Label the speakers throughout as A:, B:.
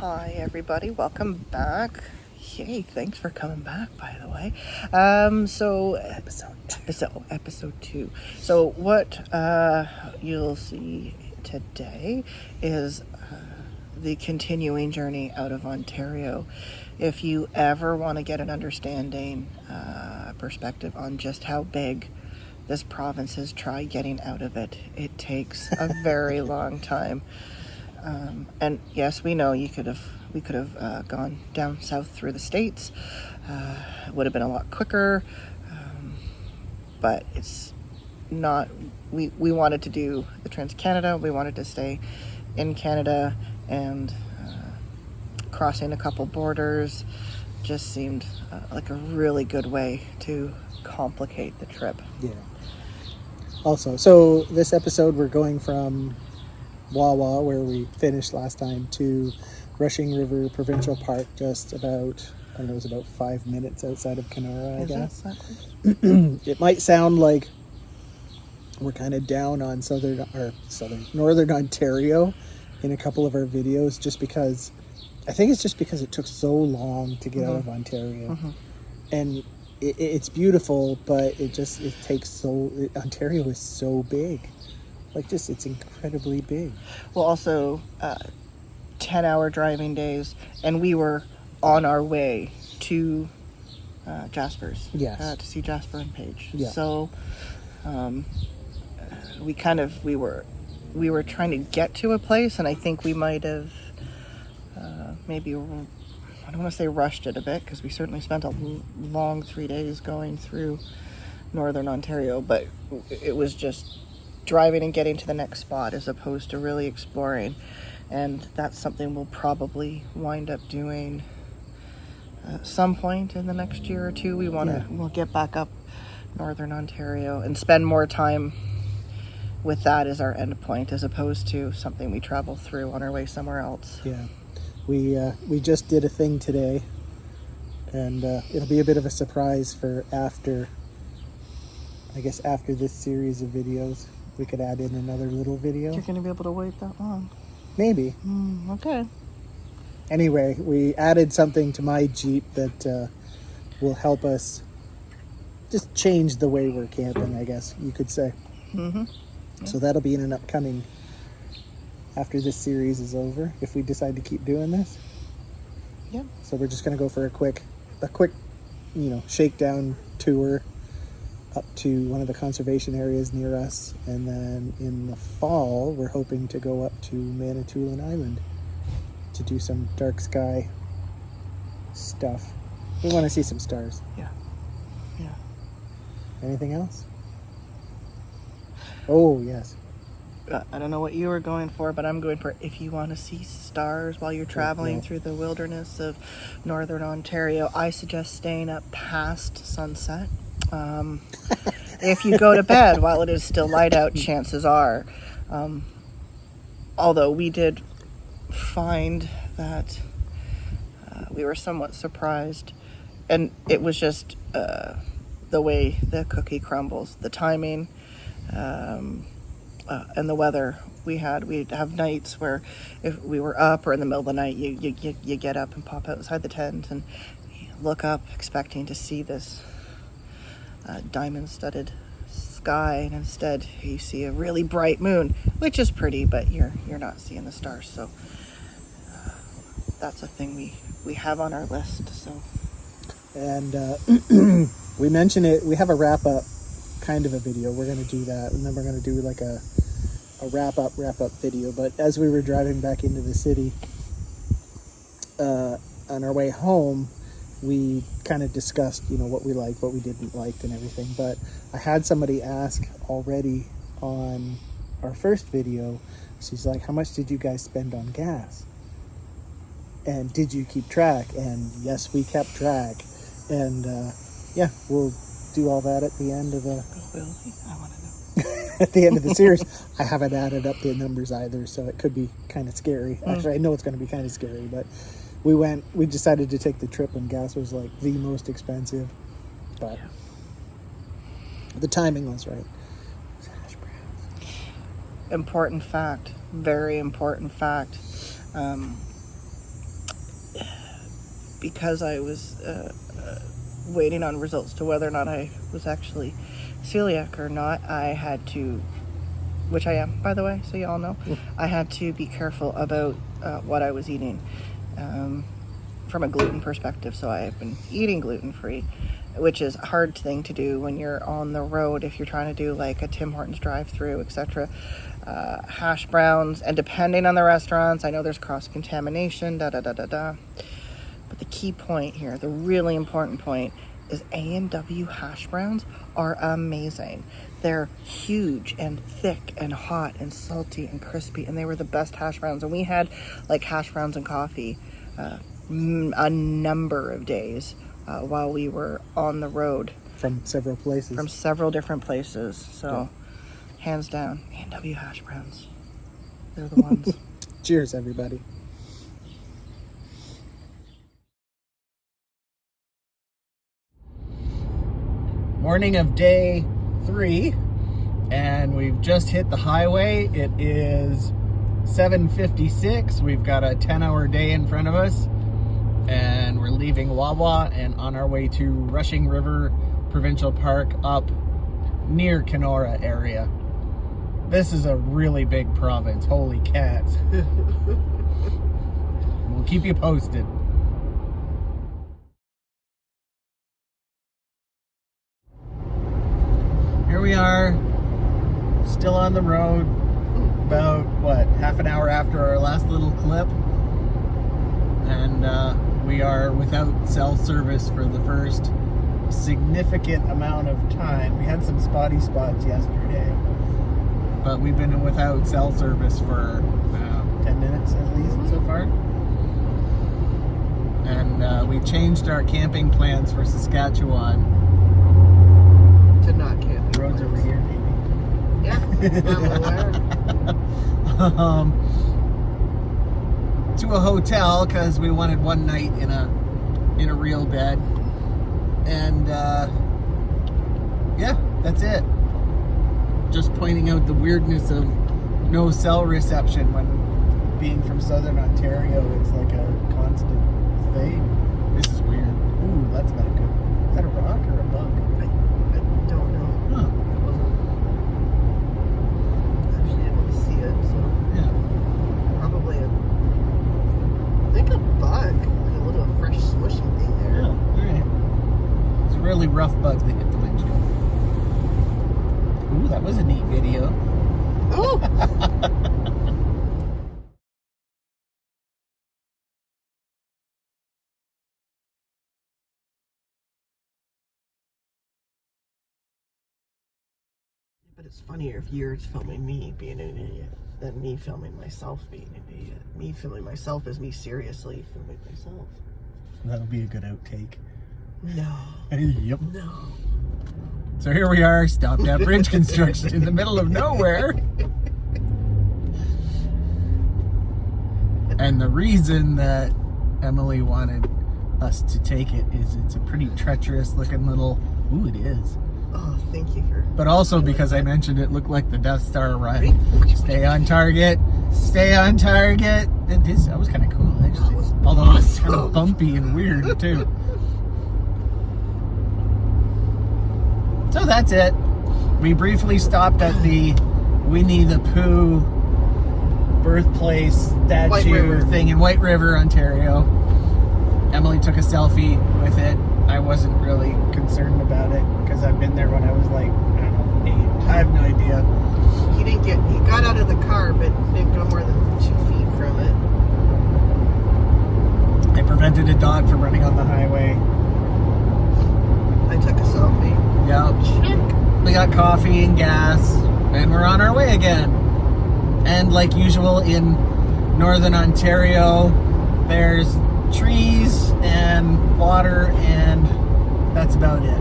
A: Hi everybody, welcome back. Yay, thanks for coming back, by the way. Episode 2. So what you'll see today is the continuing journey out of Ontario. If you ever want to get an understanding, perspective on just how big this province is, try getting out of it. It takes a very long time. And yes, we know we could have gone down south through the States. It would have been a lot quicker, but it's not. We wanted to do the Trans-Canada. We wanted to stay in Canada, and crossing a couple borders just seemed like a really good way to complicate the trip.
B: Yeah. Also, so this episode we're going from Wawa, where we finished last time, to Rushing River Provincial Park, just about, I don't know, it was about 5 minutes outside of Kenora, I guess. It might sound like we're kind of down on Northern Ontario in a couple of our videos, just because, I think it's just because it took so long to get out of Ontario.
A: Mm-hmm.
B: And it's beautiful, but Ontario is so big. It's incredibly big.
A: Well, also 10-hour driving days, and we were on our way to Jasper's.
B: Yes.
A: To see Jasper and Paige.
B: Yeah.
A: So we were trying to get to a place, and I think we might have maybe, I don't want to say rushed it a bit, because we certainly spent a long 3 days going through Northern Ontario, but it was just driving and getting to the next spot as opposed to really exploring. And that's something we'll probably wind up doing at some point in the next year or two. We'll get back up Northern Ontario and spend more time with that as our end point, as opposed to something we travel through on our way somewhere else.
B: Yeah. We just did a thing today, and it'll be a bit of a surprise for after this series of videos. We could add in another little video.
A: You're going to be able to wait that long?
B: Maybe.
A: Okay.
B: Anyway, we added something to my Jeep that will help us just change the way we're camping, I guess you could say.
A: Mm-hmm.
B: Yeah. So that'll be in an upcoming, after this series is over, if we decide to keep doing this.
A: Yeah.
B: So we're just going to go for a quick, shakedown tour up to one of the conservation areas near us, and then in the fall we're hoping to go up to Manitoulin Island to do some dark sky stuff. We want to see some stars.
A: Yeah.
B: Anything else? Oh, yes.
A: I don't know what you were going for, but I'm going for, if you want to see stars while you're traveling through the wilderness of Northern Ontario, I suggest staying up past sunset. If you go to bed while it is still light out, chances are, although we did find that we were somewhat surprised, and it was just the way the cookie crumbles, the timing, and the weather. We'd have nights where if we were up or in the middle of the night, you get up and pop outside the tent and you look up expecting to see this diamond-studded sky, and instead you see a really bright moon, which is pretty, but you're not seeing the stars. So that's a thing we have on our list. So, and
B: we mentioned it. We have a wrap-up kind of a video. We're going to do that, and then we're going to do like a wrap-up video. But as we were driving back into the city on our way home, we kind of discussed, what we liked, what we didn't like, and everything. But I had somebody ask already on our first video, she's like, how much did you guys spend on gas? And did you keep track? And yes, we kept track. And we'll do all that at the end of the...
A: I want to know.
B: At the end of the series. I haven't added up the numbers either, so it could be kind of scary. Actually, I know it's going to be kind of scary, but we decided to take the trip when gas was like the most expensive, but the timing was right.
A: Important fact, very important fact. because I was waiting on results to whether or not I was actually celiac or not, I had to, which I am, by the way, so you all know, I had to be careful about what I was eating from a gluten perspective. So I've been eating gluten-free, which is a hard thing to do when you're on the road, if you're trying to do like a Tim Hortons drive-through, etc. Hash browns, and depending on the restaurants, I know there's cross-contamination, But the key point here, the really important point, is A&W hash browns are amazing. They're huge and thick and hot and salty and crispy, and they were the best hash browns. And we had like hash browns and coffee a number of days while we were on the road.
B: From several places.
A: From several different places. So, hands down, A&W hash browns. They're the ones.
B: Cheers, everybody. Morning of day 3, and we've just hit the highway. It is 7:56. We've got a 10-hour day in front of us, and we're leaving Wawa and on our way to Rushing River Provincial Park up near Kenora area. This is a really big province. Holy cats. We'll keep you posted. Here we are, still on the road, about, half an hour after our last little clip. And we are without cell service for the first significant amount of time. We had some spotty spots yesterday, but we've been without cell service for 10 minutes at least so far. And we changed our camping plans for Saskatchewan.
A: To not camp.
B: The road's over here, maybe.
A: Yeah, I'm aware.
B: To a hotel because we wanted one night in a real bed, and yeah, that's it. Just pointing out the weirdness of no cell reception when being from Southern Ontario. It's like a constant thing. This is weird. Ooh, that's not good. Is that a rock or a bug?
A: I don't know.
B: Huh.
A: I wasn't actually able to see it, so
B: Yeah.
A: probably I think a bug, like a little fresh smushy thing there.
B: Yeah. All right. It's a really rough bug that hit the windshield. Ooh, that was a neat video.
A: Oh! But it's funnier if you're filming me being an idiot than me filming myself being an idiot. Me filming myself is me seriously filming myself.
B: That'll be a good outtake.
A: No.
B: Yep.
A: No.
B: So here we are, stopped at bridge construction in the middle of nowhere. And the reason that Emily wanted us to take it is it's a pretty treacherous looking little... Ooh, it is.
A: Oh, thank you for...
B: But also because I mentioned it looked like the Death Star arriving. Stay on target. Stay on target. That was kind of cool, actually. Although it's kind of bumpy and weird, too. So that's it. We briefly stopped at the Winnie the Pooh birthplace statue thing in White River, Ontario. Emily took a selfie with it. I wasn't really concerned about it because I've been there when I was like, I don't know, 8. I have no idea.
A: He got out of the car, but didn't go more than 2 feet from it.
B: I prevented a dog from running on the highway.
A: I took a selfie.
B: Yep. We got coffee and gas, and we're on our way again. And like usual in Northern Ontario, there's trees and water, and that's about it.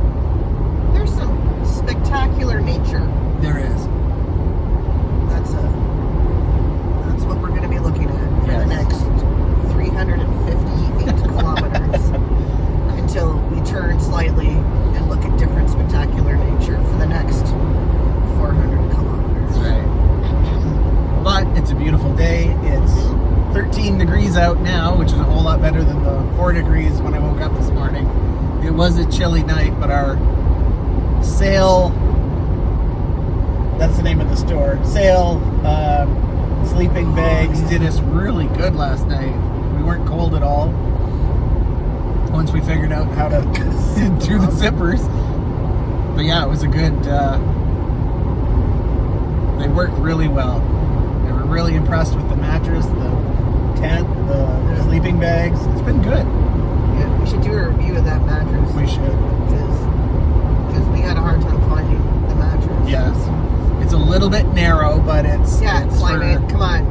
A: There's some spectacular nature.
B: There is.
A: That's what we're going to be looking at for the next 358 kilometers until we turn slightly and look at different spectacular nature for the next 400 kilometers.
B: That's right. But it's a beautiful day. It's 13 degrees out now, which is a whole lot better than the 4 degrees when I woke up this morning. It was a chilly night, but our sail, that's the name of the store, sail sleeping bags did us really good last night. We weren't cold at all once we figured out how to do the zippers. But yeah, it was a good, they worked really well. They were really impressed with the mattress, the tent, the sleeping bags. It's been good.
A: Yeah, we should do a review of that mattress.
B: We should.
A: Because we had a hard time finding the mattress.
B: Yes. It's a little bit narrow, but it's...
A: Yeah, it's come on.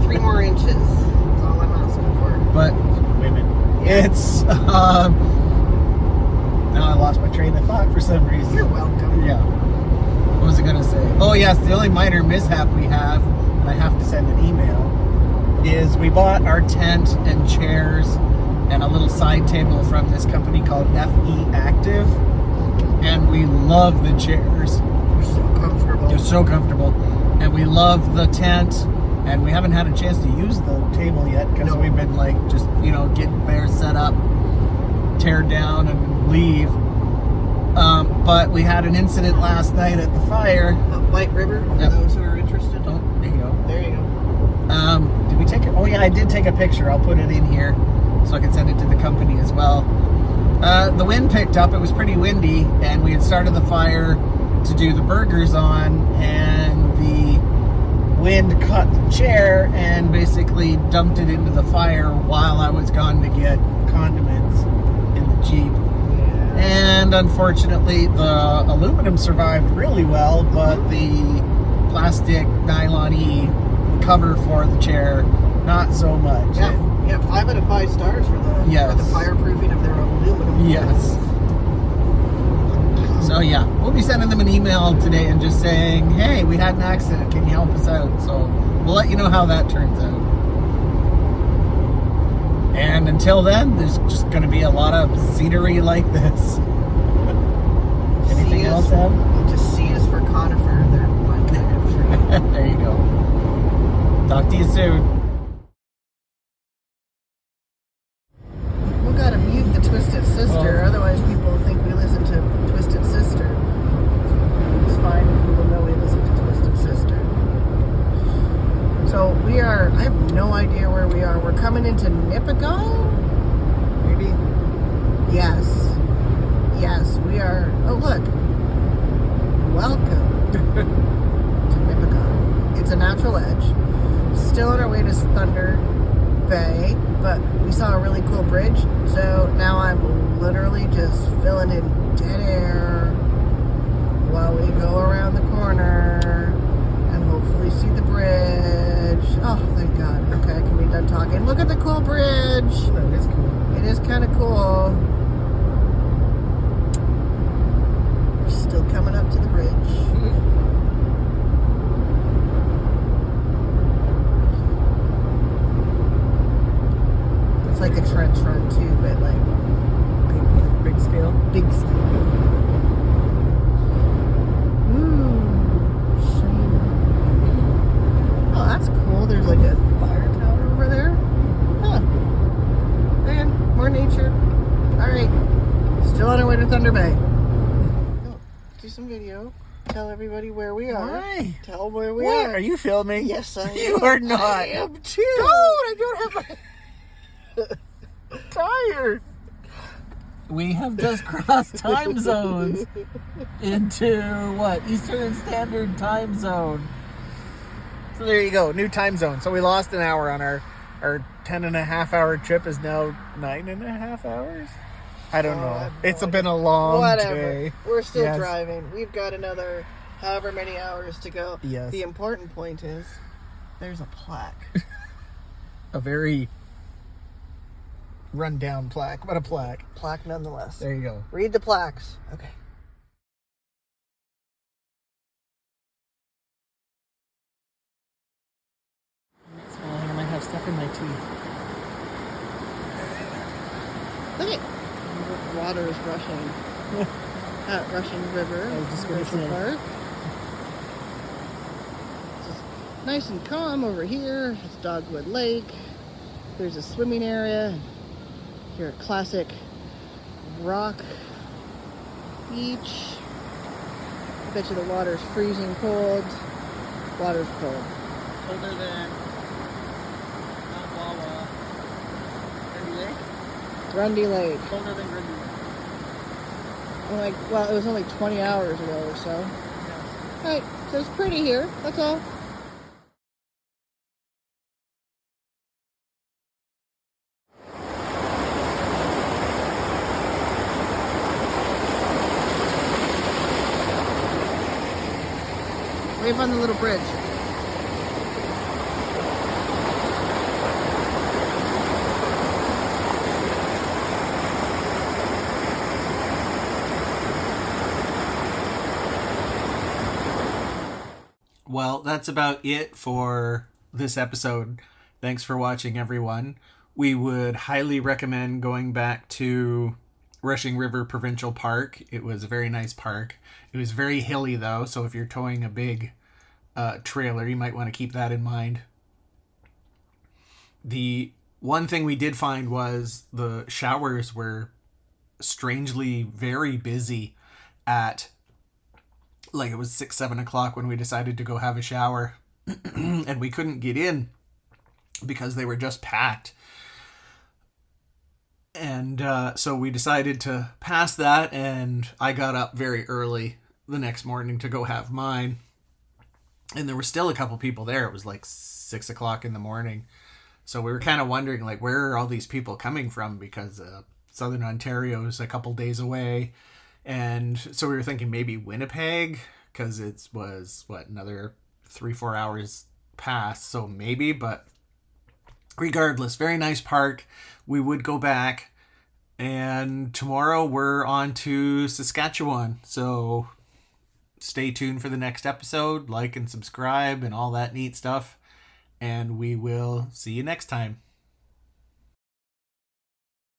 A: 3 more inches. That's all I'm asking for.
B: But, women.
A: Yeah.
B: It's, now I lost my train of thought for some reason.
A: You're welcome.
B: Yeah. What was I going to say? Oh, yes, the only minor mishap we have, and I have to send an email, is we bought our tent and chairs and a little side table from this company called FE Active, and we love the chairs.
A: They're so comfortable.
B: They're so comfortable. And we love the tent, and we haven't had a chance to use the table yet because we've been like just, get there, set up, tear down, and leave. But we had an incident last night at the fire.
A: White River, for those who are interested.
B: Oh, there you go.
A: There you go.
B: Did we take it? Oh yeah, I did take a picture. I'll put it in here so I can send it to the company as well. The wind picked up. It was pretty windy, and we had started the fire to do the burgers on, and the wind caught the chair and basically dumped it into the fire while I was gone to get condiments in the Jeep.
A: Yeah.
B: And unfortunately, the aluminum survived really well, but the plastic nylon-y cover for the chair, not so much.
A: Yeah, 5 out of 5 stars for the fireproofing of their aluminum.
B: Yes. So yeah, we'll be sending them an email today and just saying, hey, we had an accident, can you help us out? So we'll let you know how that turns out. And until then, there's just going to be a lot of scenery like this. Anything else, Em?
A: Just see us for conifer. They're my kind of tree.
B: There you go. Talk to you soon.
A: We've got to mute the Twisted Sister, otherwise people think we listen to Twisted Sister. It's fine if people know we listen to Twisted Sister. So I have no idea where we are. We're coming into Nipigon?
B: Maybe.
A: Yes, we are. Oh, look. Welcome to Nipigon. It's a natural edge. Still on our way to Thunder Bay, but we saw a really cool bridge, so now I'm literally just filling in dead air while we go around the corner and hopefully see the bridge. Oh, thank God. Okay, I can be done talking. Look at the cool bridge.
B: That is cool.
A: It is kind of cool. We're still coming up to the bridge. It's like a trench run too, but like
B: Big scale.
A: big scale. Ooh, shiny. Oh, that's cool. There's like a fire tower over there. Huh. Man, more nature. All right, still on our way to Thunder Bay. Do some video. Tell everybody where we are.
B: Why?
A: Tell them where we
B: What?
A: are.
B: Are you filming?
A: Yes, I am.
B: You are not.
A: I am too.
B: Don't! I don't have my... tired. We have just crossed time zones into what? Eastern Standard Time Zone. So there you go, new time zone. So we lost an hour on our 10.5 hour trip is now 9.5 hours. I don't know. It's been a long day.
A: We're still driving. We've got another however many hours to go.
B: Yes.
A: The important point is there's a plaque.
B: A very run-down plaque, but a plaque.
A: Plaque nonetheless.
B: There you go.
A: Read the plaques. Okay.
B: I might have stuff in my teeth.
A: Look at water is rushing. At Rushing River
B: I was just gonna
A: Provincial
B: say.
A: Park. It's just nice and calm over here. It's Dogwood Lake. There's a swimming area. Here, a classic rock beach. I bet you the water's freezing cold. Water's cold.
B: Colder than Mount Wawa. Grundy Lake?
A: Grundy Lake.
B: Colder than Grundy Lake.
A: Well, it was only 20 hours ago or so.
B: Yes.
A: Right, so it's pretty here. That's all. Wave on the little bridge.
C: Well, that's about it for this episode. Thanks for watching, everyone. We would highly recommend going back to Rushing River Provincial Park. It was a very nice park. It was very hilly, though, so if you're towing a big trailer, you might want to keep that in mind. The one thing we did find was the showers were strangely very busy at, like, it was 6-7 o'clock when we decided to go have a shower and we couldn't get in because they were just packed. And so we decided to pass that, and I got up very early the next morning to go have mine. And there were still a couple people there. It was like 6 o'clock in the morning. So we were kind of wondering, like, where are all these people coming from? Because Southern Ontario is a couple days away. And so we were thinking maybe Winnipeg, because it was, another 3-4 hours past. So maybe, but regardless, very nice park. We would go back. And tomorrow we're on to Saskatchewan. So stay tuned for the next episode. Like and subscribe and all that neat stuff. And we will see you next time.